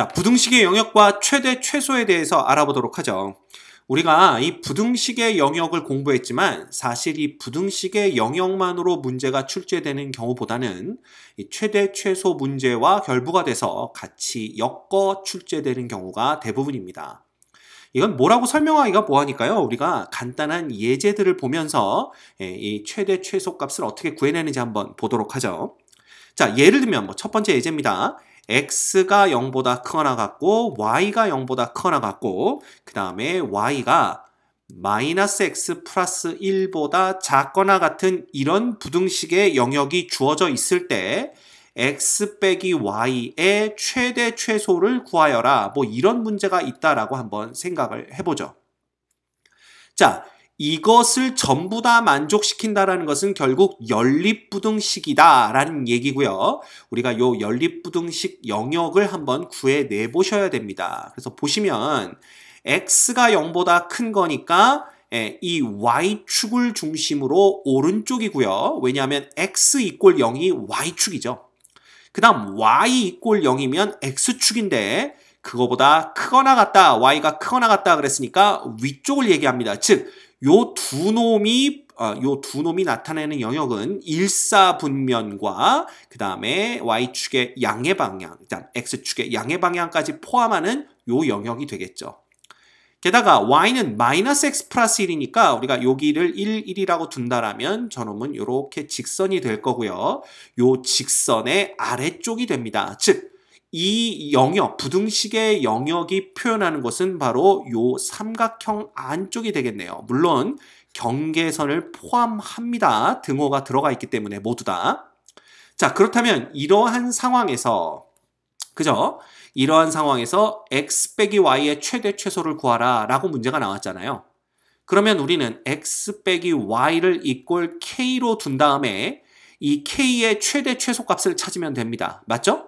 자, 부등식의 영역과 최대 최소에 대해서 알아보도록 하죠. 우리가 이 부등식의 영역을 공부했지만 사실 이 부등식의 영역만으로 문제가 출제되는 경우보다는 이 최대 최소 문제와 결부가 돼서 같이 엮어 출제되는 경우가 대부분입니다. 이건 뭐라고 설명하기가 뭐하니까요. 우리가 간단한 예제들을 보면서 이 최대 최소 값을 어떻게 구해내는지 한번 보도록 하죠. 자, 예를 들면 첫 번째 예제입니다. x가 0보다 크거나 같고 y가 0보다 크거나 같고 그 다음에 y가 마이너스 x 플러스 1보다 작거나 같은 이런 부등식의 영역이 주어져 있을 때 x 빼기 y의 최대 최소를 구하여라. 뭐 이런 문제가 있다라고 한번 생각을 해보죠. 자, 이것을 전부 다 만족시킨다라는 것은 결국 연립부등식이다라는 얘기고요. 우리가 요 연립부등식 영역을 한번 구해내 보셔야 됩니다. 그래서 보시면 x가 0보다 큰 거니까 이 y축을 중심으로 오른쪽이고요. 왜냐하면 x 이꼴 0이 y축이죠. 그 다음 y 이꼴 0이면 x축인데 그거보다 크거나 같다, y가 크거나 같다 그랬으니까 위쪽을 얘기합니다. 즉 요 두 놈이 나타내는 영역은 일사분면과 그 다음에 y축의 양의 방향, 일단 x축의 양의 방향까지 포함하는 요 영역이 되겠죠. 게다가 y는 마이너스 x 플러스 1이니까 우리가 여기를 1, 1이라고 둔다라면 저놈은 이렇게 직선이 될 거고요. 요 직선의 아래쪽이 됩니다. 즉 이 영역, 부등식의 영역이 표현하는 것은 바로 요 삼각형 안쪽이 되겠네요. 물론 경계선을 포함합니다. 등호가 들어가 있기 때문에 모두 다. 자, 그렇다면 이러한 상황에서 이러한 상황에서 x 빼기 y의 최대 최소를 구하라 라고 문제가 나왔잖아요. 그러면 우리는 x 빼기 y를 이꼴 k로 둔 다음에 이 k의 최대 최소 값을 찾으면 됩니다. 맞죠?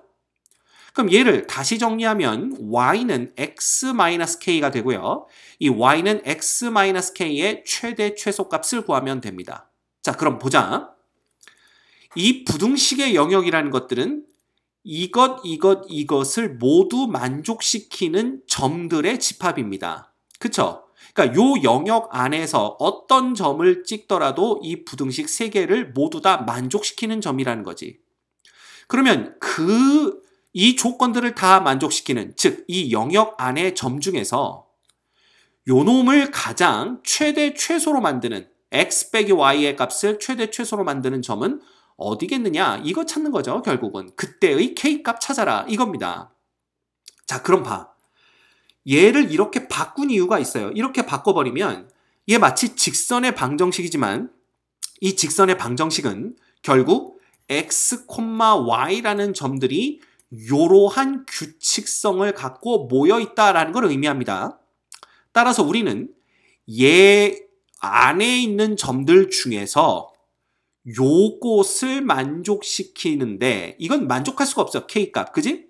그럼 얘를 다시 정리하면 y는 x-k가 되고요. 이 y는 x-k의 최대 최소 값을 구하면 됩니다. 자, 그럼 보자. 이 부등식의 영역이라는 것들은 이것을 모두 만족시키는 점들의 집합입니다. 그쵸? 그러니까 요 영역 안에서 어떤 점을 찍더라도 이 부등식 3개를 모두 다 만족시키는 점이라는 거지. 그러면 이 조건들을 다 만족시키는, 즉 이 영역 안의 점 중에서 요 놈을 가장 최대 최소로 만드는 x 빼기 y의 값을 최대 최소로 만드는 점은 어디겠느냐? 이거 찾는 거죠. 결국은 그때의 k값 찾아라 이겁니다. 자, 그럼 봐. 얘를 이렇게 바꾼 이유가 있어요. 이렇게 바꿔버리면 얘 마치 직선의 방정식이지만 이 직선의 방정식은 결국 x, y라는 점들이 이러한 규칙성을 갖고 모여있다라는 걸 의미합니다. 따라서 우리는 얘 안에 있는 점들 중에서 요것을 만족시키는데 이건 만족할 수가 없어. k값. 그지?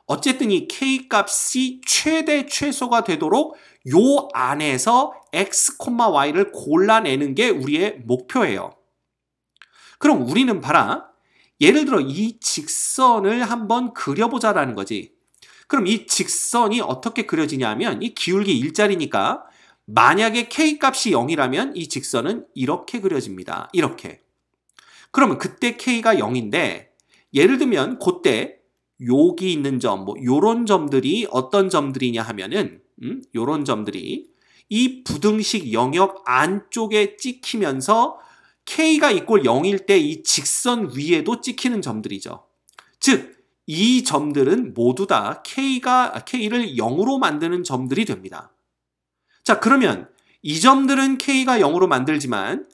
어쨌든 이 k값이 최대 최소가 되도록 요 안에서 x, y를 골라내는 게 우리의 목표예요. 그럼 우리는 봐라. 예를 들어 이 직선을 한번 그려보자라는 거지. 그럼 이 직선이 어떻게 그려지냐면 이 기울기 일자리니까 만약에 k값이 0이라면 이 직선은 이렇게 그려집니다. 이렇게. 그러면 그때 k가 0인데 예를 들면 그때 여기 있는 점, 요런 점들이 어떤 점들이냐 하면은 요런 점들이 이 부등식 영역 안쪽에 찍히면서 k가 이꼴 0일 때 이 직선 위에도 찍히는 점들이죠. 즉, 이 점들은 모두 다 k를 0으로 만드는 점들이 됩니다. 자, 그러면 이 점들은 k가 0으로 만들지만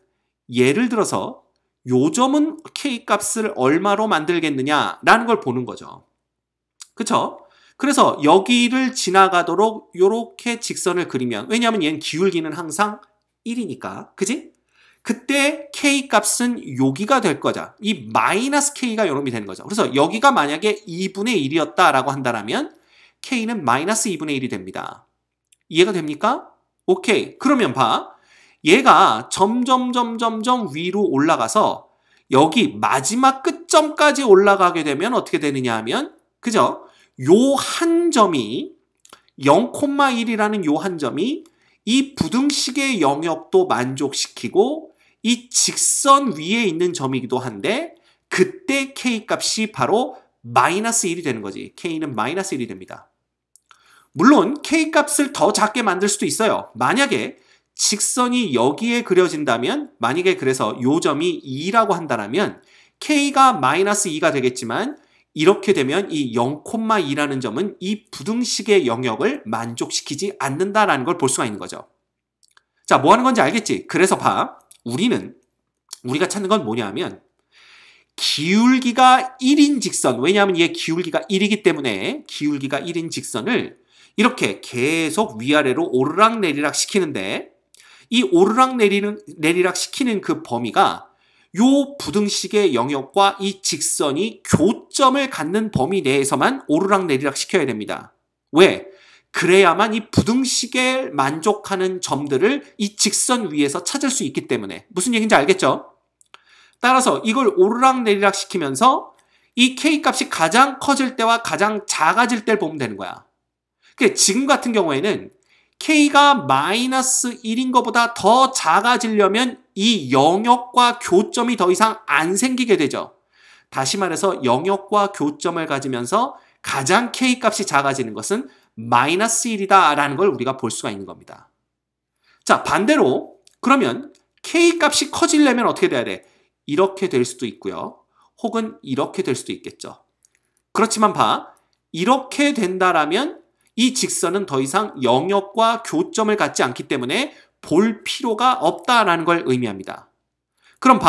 예를 들어서 요 점은 k값을 얼마로 만들겠느냐라는 걸 보는 거죠. 그쵸? 그래서 여기를 지나가도록 요렇게 직선을 그리면 왜냐하면 얘는 기울기는 항상 1이니까. 그지? 그때 k값은 여기가 될 거죠. 이 마이너스 k가 요놈이 되는 거죠. 그래서 여기가 만약에 2분의 1이었다라고 한다면 k는 마이너스 2분의 1이 됩니다. 이해가 됩니까? 오케이. 그러면 봐. 얘가 점점 위로 올라가서 여기 마지막 끝점까지 올라가게 되면 어떻게 되느냐 하면 그죠? 요 한 점이 0,1이라는 요 한 점이 이 부등식의 영역도 만족시키고 이 직선 위에 있는 점이기도 한데 그때 k 값이 바로 마이너스 1이 되는 거지. k는 마이너스 1이 됩니다. 물론 k 값을 더 작게 만들 수도 있어요. 만약에 직선이 여기에 그려진다면 만약에 그래서 요 점이 2라고 한다면 k가 마이너스 2가 되겠지만 이렇게 되면 이 0,2라는 점은 이 부등식의 영역을 만족시키지 않는다라는 걸 볼 수가 있는 거죠. 자, 뭐 하는 건지 알겠지? 그래서 봐. 우리가 찾는 건 뭐냐면 기울기가 1인 직선, 왜냐하면 얘 기울기가 1이기 때문에 기울기가 1인 직선을 이렇게 계속 위아래로 오르락내리락 시키는데 이 오르락내리락 시키는 그 범위가 요 부등식의 영역과 이 직선이 교점을 갖는 범위 내에서만 오르락내리락 시켜야 됩니다. 왜? 그래야만 이 부등식에 만족하는 점들을 이 직선 위에서 찾을 수 있기 때문에. 무슨 얘기인지 알겠죠? 따라서 이걸 오르락내리락 시키면서 이 k 값이 가장 커질 때와 가장 작아질 때를 보면 되는 거야. 지금 같은 경우에는 k가 마이너스 1인 것보다 더 작아지려면 이 영역과 교점이 더 이상 안 생기게 되죠. 다시 말해서 영역과 교점을 가지면서 가장 k 값이 작아지는 것은 마이너스 1이다 라는 걸 우리가 볼 수가 있는 겁니다. 자, 반대로 그러면 k 값이 커지려면 어떻게 돼야 돼? 이렇게 될 수도 있고요. 혹은 이렇게 될 수도 있겠죠. 그렇지만 이렇게 된다라면 이 직선은 더 이상 영역과 교점을 갖지 않기 때문에 볼 필요가 없다라는 걸 의미합니다. 그럼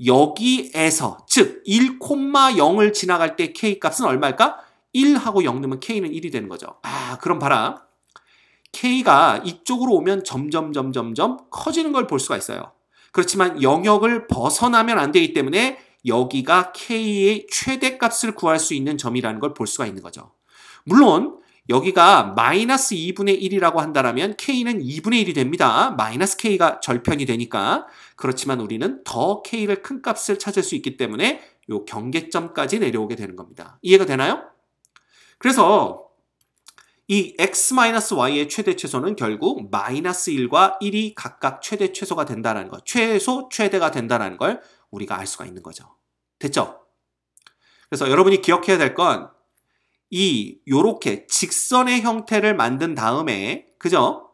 여기에서 즉 1,0을 지나갈 때 k 값은 얼마일까? 1하고 0 넣으면 k는 1이 되는 거죠. 그럼 봐라. k가 이쪽으로 오면 점점 커지는 걸 볼 수가 있어요. 그렇지만 영역을 벗어나면 안 되기 때문에 여기가 k의 최대값을 구할 수 있는 점이라는 걸 볼 수가 있는 거죠. 물론 여기가 마이너스 2분의 1이라고 한다면 k는 2분의 1이 됩니다. 마이너스 k가 절편이 되니까. 그렇지만 우리는 더 k를 큰 값을 찾을 수 있기 때문에 요 경계점까지 내려오게 되는 겁니다. 이해가 되나요? 그래서 이 x-y의 최대 최소는 결국 마이너스 1과 1이 각각 최대 최소가 된다는 것, 최소, 최대가 된다는 걸 우리가 알 수가 있는 거죠. 됐죠? 그래서 여러분이 기억해야 될 건 요렇게 직선의 형태를 만든 다음에 그죠?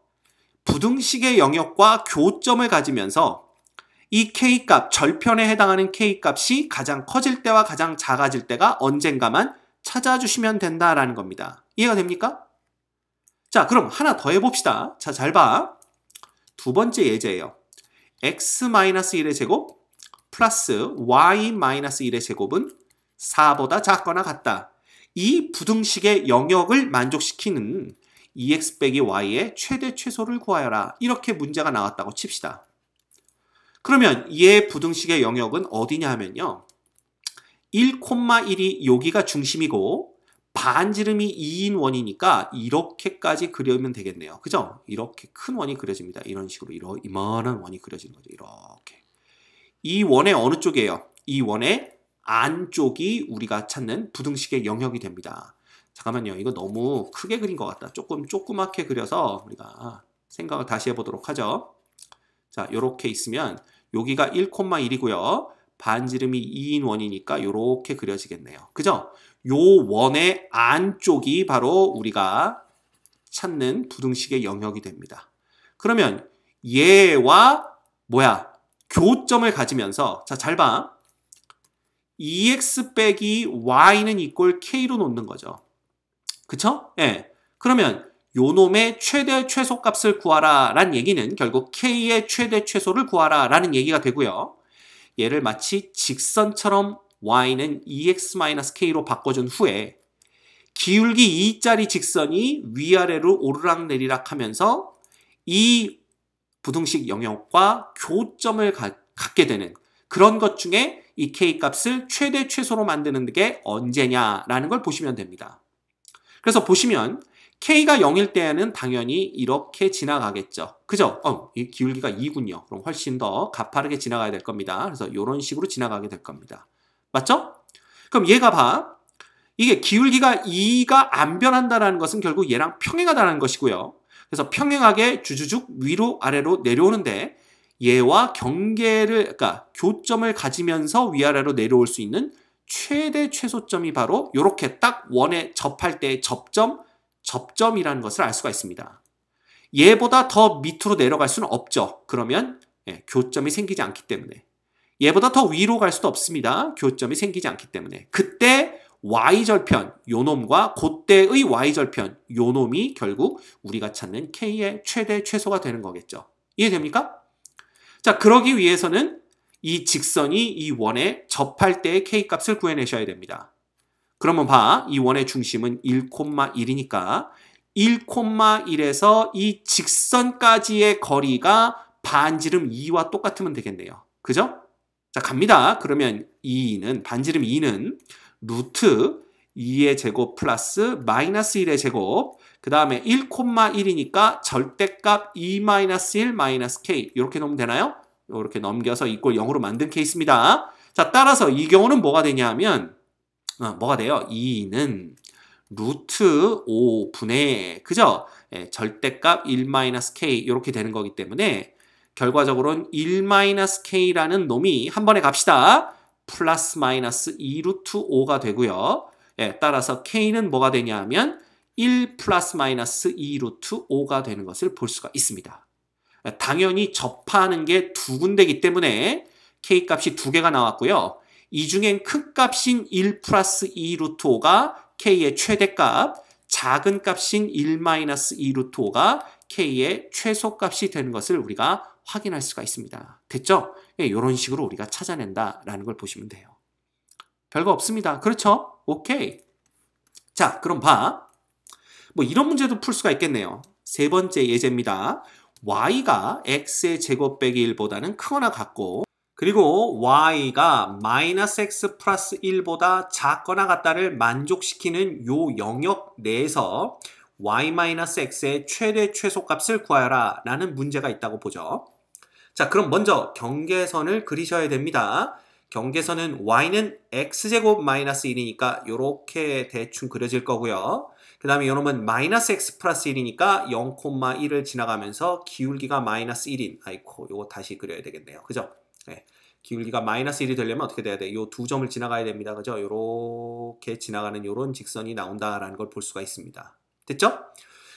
부등식의 영역과 교점을 가지면서 이 k값, 절편에 해당하는 k값이 가장 커질 때와 가장 작아질 때가 언젠가만 찾아주시면 된다라는 겁니다. 이해가 됩니까? 자, 그럼 하나 더 해봅시다. 자, 잘 봐. 두 번째 예제예요. x-1의 제곱 플러스 y-1의 제곱은 4보다 작거나 같다. 이 부등식의 영역을 만족시키는 2x 빼기 y의 최대 최소를 구하여라. 이렇게 문제가 나왔다고 칩시다. 그러면 얘 부등식의 영역은 어디냐 하면요. 1,1이 여기가 중심이고 반지름이 2인 원이니까 이렇게까지 그리면 되겠네요. 그죠? 이렇게 큰 원이 그려집니다. 이런 식으로 이만한 원이 그려지는 거죠. 이렇게. 이 원의 어느 쪽이에요? 이 원의 안쪽이 우리가 찾는 부등식의 영역이 됩니다. 잠깐만요. 이거 너무 크게 그린 것 같다. 조그맣게 그려서 우리가 생각을 다시 해보도록 하죠. 자, 이렇게 있으면 여기가 1,1이고요. 반지름이 2인 원이니까 이렇게 그려지겠네요. 그죠? 요 원의 안쪽이 바로 우리가 찾는 부등식의 영역이 됩니다. 그러면 얘와 교점을 가지면서 자, 잘 봐. 2x 빼기 y는 이꼴 k로 놓는 거죠. 그쵸? 예. 그러면 요 놈의 최대 최소 값을 구하라 라는 얘기는 결국 k의 최대 최소를 구하라 라는 얘기가 되고요. 얘를 마치 직선처럼 y는 2x-k로 바꿔준 후에 기울기 2짜리 직선이 위아래로 오르락내리락 하면서 이 부등식 영역과 교점을 갖게 되는 그런 것 중에 이 k값을 최대 최소로 만드는 게 언제냐라는 걸 보시면 됩니다. 그래서 보시면 k가 0일 때에는 당연히 이렇게 지나가겠죠. 그죠? 이 기울기가 2군요. 그럼 훨씬 더 가파르게 지나가야 될 겁니다. 그래서 이런 식으로 지나가게 될 겁니다. 맞죠? 그럼 얘가 이게 기울기가 2가 안 변한다는 것은 결국 얘랑 평행하다는 것이고요. 그래서 평행하게 주주죽 위로 아래로 내려오는데 얘와 경계를 그러니까 교점을 가지면서 위아래로 내려올 수 있는 최대 최소점이 바로 이렇게 딱 원에 접할 때의 접점이라는 것을 알 수가 있습니다. 얘보다 더 밑으로 내려갈 수는 없죠. 그러면 교점이 생기지 않기 때문에. 얘보다 더 위로 갈 수도 없습니다. 교점이 생기지 않기 때문에. 그때 y절편 요놈과 그때의 y절편 요놈이 결국 우리가 찾는 k의 최대 최소가 되는 거겠죠. 이해됩니까? 자, 그러기 위해서는 이 직선이 이 원에 접할 때의 k값을 구해내셔야 됩니다. 그러면 봐. 이 원의 중심은 1,1이니까 1,1에서 이 직선까지의 거리가 반지름 2와 똑같으면 되겠네요. 그죠? 자, 갑니다. 그러면 반지름 2는 루트 2의 제곱 플러스 마이너스 1의 제곱, 그 다음에 1,1이니까 절대값 2-1 마이너스 k 이렇게 놓으면 되나요? 이렇게 넘겨서 이꼴 0으로 만든 케이스입니다. 자, 따라서 이 경우는 뭐가 되냐 하면 뭐가 돼요? 2는 루트 5분의 그죠? 절대값 1-k 이렇게 되는 거기 때문에 결과적으로는 1-k라는 놈이 한 번에 갑시다. 플러스 마이너스 2루트 5가 되고요. 따라서 k는 뭐가 되냐 하면 1 플러스 마이너스 2루트 5가 되는 것을 볼 수가 있습니다. 당연히 접하는 게 두 군데이기 때문에 k 값이 두 개가 나왔고요. 이 중엔 큰 값인 1 플러스 2루트 5가 k의 최대값, 작은 값인 1-2루트 5가 k의 최소값이 되는 것을 우리가 확인할 수가 있습니다. 됐죠? 이런 식으로 우리가 찾아낸다라는 걸 보시면 돼요. 별거 없습니다. 그렇죠? 오케이. 자, 그럼 봐. 뭐 이런 문제도 풀 수가 있겠네요. 세 번째 예제입니다. y가 x의 제곱 빼기 1보다는 크거나 같고 그리고 y가 마이너스 x 플러스 1보다 작거나 같다를 만족시키는 요 영역 내에서 y-x의 최대 최소값을 구하여라 라는 문제가 있다고 보죠. 자, 그럼 먼저 경계선을 그리셔야 됩니다. 경계선은 y는 x제곱 마이너스 1이니까 이렇게 대충 그려질 거고요. 그 다음에 이놈은 마이너스 x 플러스 1이니까 0,1을 지나가면서 기울기가 마이너스 1인 아이코 요거 다시 그려야 되겠네요. 그죠? 네. 기울기가 마이너스 1이 되려면 어떻게 돼야 돼? 요 두 점을 지나가야 됩니다. 그죠? 요렇게 지나가는 요런 직선이 나온다라는 걸 볼 수가 있습니다. 됐죠?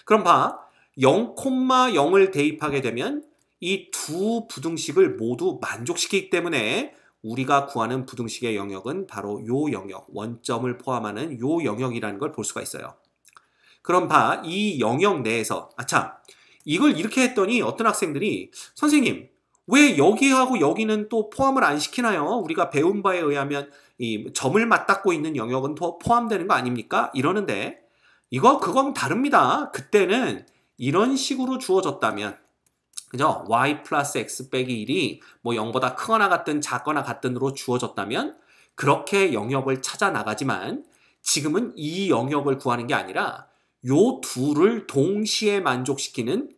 그럼 봐. 0,0을 대입하게 되면 이 두 부등식을 모두 만족시키기 때문에 우리가 구하는 부등식의 영역은 바로 요 영역, 원점을 포함하는 요 영역이라는 걸 볼 수가 있어요. 그럼 봐. 이 영역 내에서 참 이걸 이렇게 했더니 어떤 학생들이 선생님 왜 여기하고 여기는 또 포함을 안 시키나요? 우리가 배운 바에 의하면 이 점을 맞닿고 있는 영역은 포함되는 거 아닙니까? 이러는데 그건 다릅니다. 그때는 이런 식으로 주어졌다면 그죠? y 플러스 x 빼기 1이 뭐 0보다 크거나 같든 작거나 같든으로 주어졌다면 그렇게 영역을 찾아 나가지만 지금은 이 영역을 구하는 게 아니라 요 둘을 동시에 만족시키는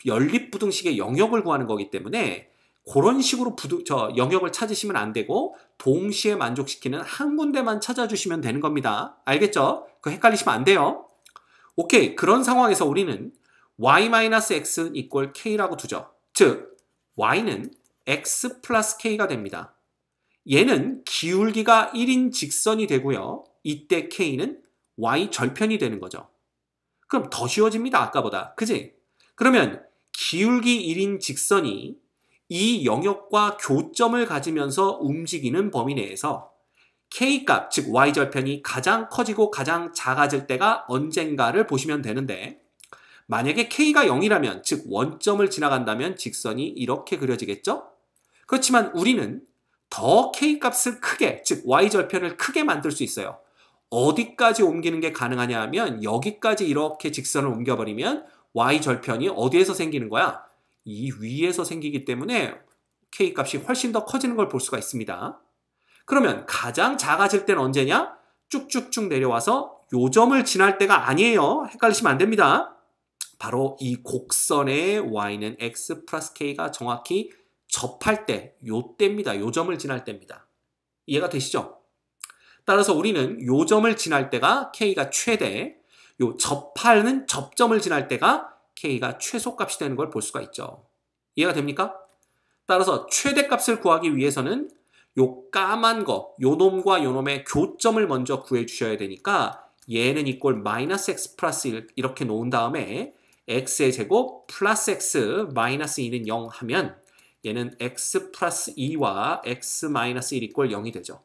연립부등식의 영역을 구하는 거기 때문에 그런 식으로 영역을 찾으시면 안 되고 동시에 만족시키는 한 군데만 찾아주시면 되는 겁니다. 알겠죠? 그거 헷갈리시면 안 돼요. 오케이. 그런 상황에서 우리는 y-x 이꼴 k라고 두죠. 즉 y는 x 플러스 k가 됩니다. 얘는 기울기가 1인 직선이 되고요. 이때 k는 y 절편이 되는 거죠. 그럼 더 쉬워집니다. 아까보다. 그지? 그러면 기울기 1인 직선이 이 영역과 교점을 가지면서 움직이는 범위 내에서 k값, 즉 y절편이 가장 커지고 가장 작아질 때가 언젠가를 보시면 되는데 만약에 k가 0이라면, 즉 원점을 지나간다면 직선이 이렇게 그려지겠죠? 그렇지만 우리는 더 k값을 크게, 즉 y절편을 크게 만들 수 있어요. 어디까지 옮기는 게 가능하냐 하면 여기까지 이렇게 직선을 옮겨버리면 y절편이 어디에서 생기는 거야? 이 위에서 생기기 때문에 k값이 훨씬 더 커지는 걸 볼 수가 있습니다. 그러면 가장 작아질 때는 언제냐? 쭉쭉쭉 내려와서 요 점을 지날 때가 아니에요. 헷갈리시면 안 됩니다. 바로 이 곡선의 y는 x 플러스 k가 정확히 접할 때, 요 때입니다. 요 점을 지날 때입니다. 이해가 되시죠? 따라서 우리는 요 점을 지날 때가 K가 최대, 요 접하는 접점을 지날 때가 K가 최소값이 되는 걸 볼 수가 있죠. 이해가 됩니까? 따라서 최대값을 구하기 위해서는 요 까만 거, 요 놈과 요 놈의 교점을 먼저 구해주셔야 되니까 얘는 이꼴 마이너스 x 플러스 1 이렇게 놓은 다음에 x의 제곱 플러스 x 마이너스 2는 0 하면 얘는 x 플러스 2와 x 마이너스 1 이꼴 0이 되죠.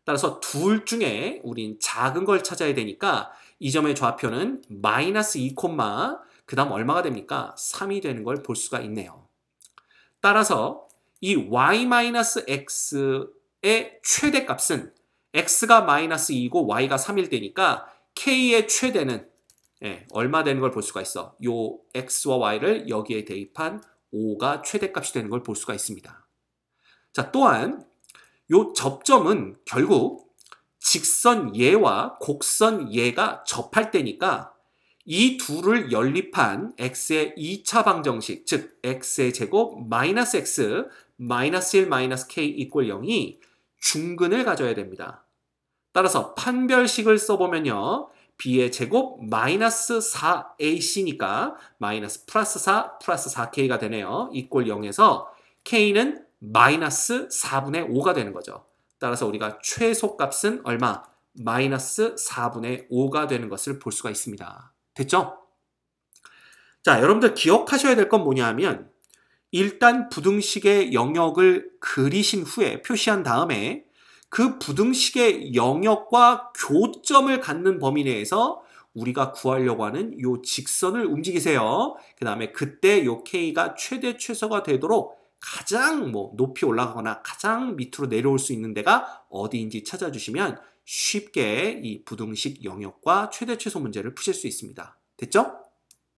따라서 둘 중에 우린 작은 걸 찾아야 되니까 이 점의 좌표는 마이너스 2, 그 다음 얼마가 됩니까? 3이 되는 걸 볼 수가 있네요. 따라서 이 y-x의 최대값은 x가 마이너스 2고 y가 3일 때니까 k의 최대는 얼마 되는 걸 볼 수가 있어. 요 x와 y를 여기에 대입한 5가 최대값이 되는 걸 볼 수가 있습니다. 자, 또한 요 접점은 결국 직선 얘와 곡선 얘가 접할 때니까 이 둘을 연립한 x의 2차 방정식, 즉 x의 제곱 마이너스 x 마이너스 1 마이너스 k 이꼴 0이 중근을 가져야 됩니다. 따라서 판별식을 써보면요. b의 제곱 마이너스 4ac니까 마이너스 플러스 4 플러스 4k가 되네요. 이꼴 0에서 k는 마이너스 4분의 5가 되는 거죠. 따라서 우리가 최소값은 얼마? 마이너스 4분의 5가 되는 것을 볼 수가 있습니다. 됐죠? 자, 여러분들 기억하셔야 될 건 뭐냐 하면 일단 부등식의 영역을 그리신 후에 표시한 다음에 그 부등식의 영역과 교점을 갖는 범위 내에서 우리가 구하려고 하는 요 직선을 움직이세요. 그 다음에 그때 요 K가 최대 최소가 되도록 가장 높이 올라가거나 가장 밑으로 내려올 수 있는 데가 어디인지 찾아주시면 쉽게 이 부등식 영역과 최대 최소 문제를 푸실 수 있습니다. 됐죠?